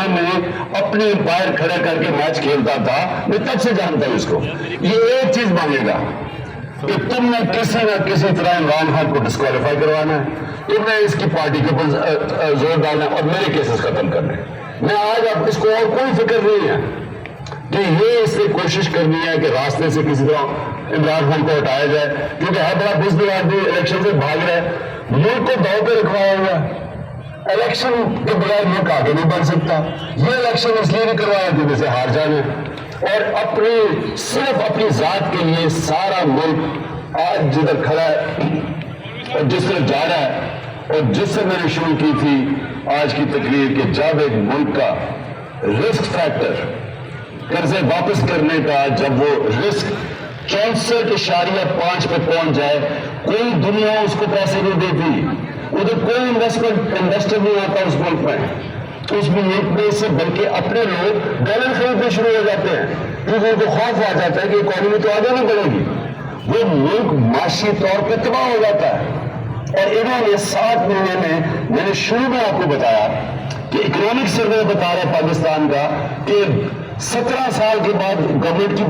में अपने एम्पायर खड़ा करके मैच खेलता था, मैं तब से जानता हूं इसको। ये एक चीज मांगेगा कि तुमने किसी न किसी तरह इमरान खान को डिस्क्वालीफाई करवाना है, तुमने इसकी पार्टी के ऊपर जोर डालना है और मेरे केसेस खत्म करने। मैं आज अब इसको और कोई फिक्र नहीं है कि ये इससे कोशिश करनी है कि रास्ते से किसी तरह इमरान खान को हटाया जाए, क्योंकि है बड़ा बुजदिल आदमी, इलेक्शन से भाग रहा है, मुल्क को दाव पे रखवाया हुआ है। इलेक्शन के बगैर मुल्क आगे नहीं बढ़ सकता। ये इलेक्शन इसलिए नहीं करवाया कि जैसे हार जाने और अपनी सिर्फ अपनी जात के लिए सारा मुल्क आज जिधर खड़ा है और जिस तरफ जा रहा है, और जिससे मैंने शुरू की थी आज की तकरीर कि जब एक मुल्क का रिस्क फैक्टर कर्जे वापस करने का, जब वो रिस्क 64.5 पे पहुंच जाए, कोई दुनिया उसको पैसे नहीं देती, उधर कोई इन्वेस्टर नहीं आता उस मुल्क में, उस मुल्क में से बल्कि अपने लोग डॉलर खरीदने शुरू हो जाते हैं, क्योंकि उनको खौफ आ जाता है कि इकोनॉमी तो आगे नहीं बढ़ेगी। वो मुल्क माशी तौर पर तबाह हो जाता है। और इन्होंने 7 महीने में, मैंने शुरू में आपको बताया कि इकोनॉमिक सर्वे बता रहा है पाकिस्तान का कि 17 साल के बाद गवर्नमेंट की